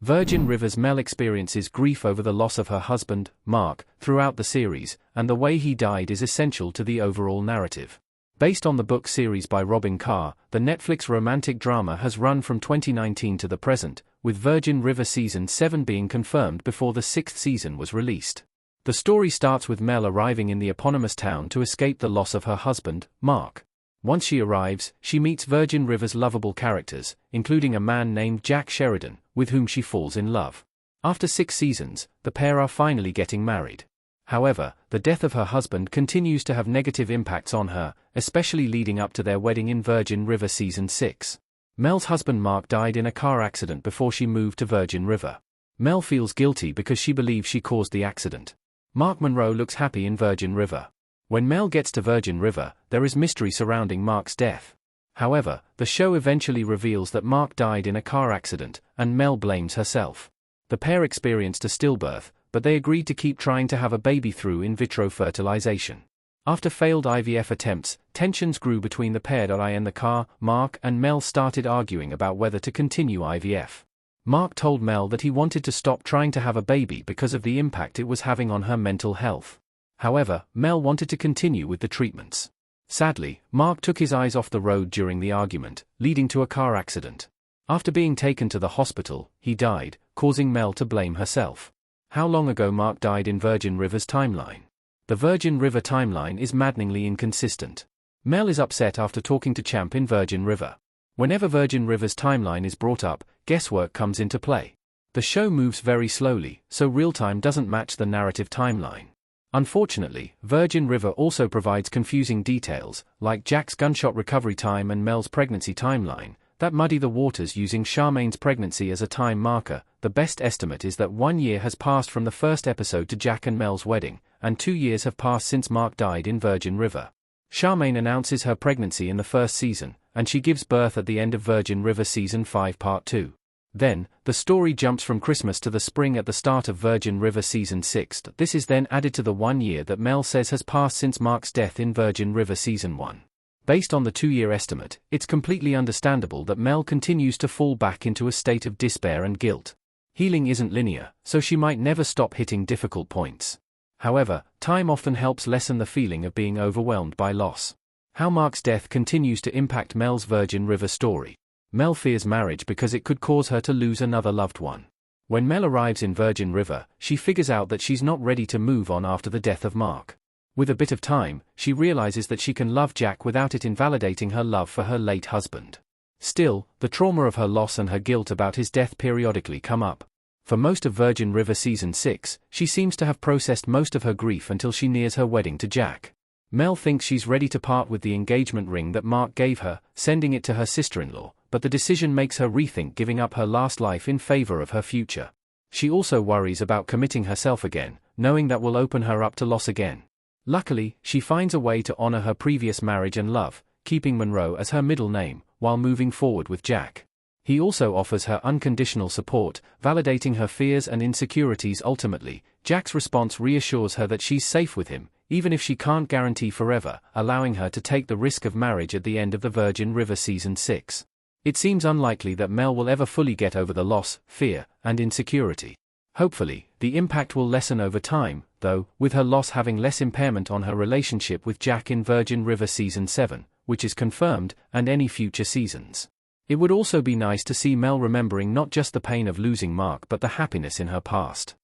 Virgin River's Mel experiences grief over the loss of her husband, Mark, throughout the series, and the way he died is essential to the overall narrative. Based on the book series by Robin Carr, the Netflix romantic drama has run from 2019 to the present, with Virgin River Season 7 being confirmed before the 6th season was released. The story starts with Mel arriving in the eponymous town to escape the loss of her husband, Mark. Once she arrives, she meets Virgin River's lovable characters, including a man named Jack Sheridan, with whom she falls in love. After 6 seasons, the pair are finally getting married. However, the death of her husband continues to have negative impacts on her, especially leading up to their wedding in Virgin River Season 6. Mel's husband Mark died in a car accident before she moved to Virgin River. Mel feels guilty because she believes she caused the accident. Mark Monroe looks happy in Virgin River. When Mel gets to Virgin River, there is mystery surrounding Mark's death. However, the show eventually reveals that Mark died in a car accident, and Mel blames herself. The pair experienced a stillbirth, but they agreed to keep trying to have a baby through in vitro fertilization. After failed IVF attempts, tensions grew between the pair. In the car, Mark and Mel started arguing about whether to continue IVF. Mark told Mel that he wanted to stop trying to have a baby because of the impact it was having on her mental health. However, Mel wanted to continue with the treatments. Sadly, Mark took his eyes off the road during the argument, leading to a car accident. After being taken to the hospital, he died, causing Mel to blame herself. How long ago Mark died in Virgin River's timeline? The Virgin River timeline is maddeningly inconsistent. Mel is upset after talking to Champ in Virgin River. Whenever Virgin River's timeline is brought up, guesswork comes into play. The show moves very slowly, so real-time doesn't match the narrative timeline. Unfortunately, Virgin River also provides confusing details, like Jack's gunshot recovery time and Mel's pregnancy timeline, that muddy the waters. Using Charmaine's pregnancy as a time marker, the best estimate is that 1 year has passed from the first episode to Jack and Mel's wedding, and 2 years have passed since Mark died in Virgin River. Charmaine announces her pregnancy in the first season, and she gives birth at the end of Virgin River Season 5 Part 2. Then, the story jumps from Christmas to the spring at the start of Virgin River Season 6. This is then added to the 1 year that Mel says has passed since Mark's death in Virgin River Season 1. Based on the 2-year estimate, it's completely understandable that Mel continues to fall back into a state of despair and guilt. Healing isn't linear, so she might never stop hitting difficult points. However, time often helps lessen the feeling of being overwhelmed by loss. How Mark's death continues to impact Mel's Virgin River story. Mel fears marriage because it could cause her to lose another loved one. When Mel arrives in Virgin River, she figures out that she's not ready to move on after the death of Mark. With a bit of time, she realizes that she can love Jack without it invalidating her love for her late husband. Still, the trauma of her loss and her guilt about his death periodically come up. For most of Virgin River Season 6, she seems to have processed most of her grief until she nears her wedding to Jack. Mel thinks she's ready to part with the engagement ring that Mark gave her, sending it to her sister-in-law, but the decision makes her rethink giving up her last life in favor of her future. She also worries about committing herself again, knowing that will open her up to loss again. Luckily, she finds a way to honor her previous marriage and love, keeping Monroe as her middle name, while moving forward with Jack. He also offers her unconditional support, validating her fears and insecurities. Ultimately, Jack's response reassures her that she's safe with him, even if she can't guarantee forever, allowing her to take the risk of marriage at the end of the Virgin River Season 6. It seems unlikely that Mel will ever fully get over the loss, fear, and insecurity. Hopefully, the impact will lessen over time, though, with her loss having less impairment on her relationship with Jack in Virgin River Season 7, which is confirmed, and any future seasons. It would also be nice to see Mel remembering not just the pain of losing Mark but the happiness in her past.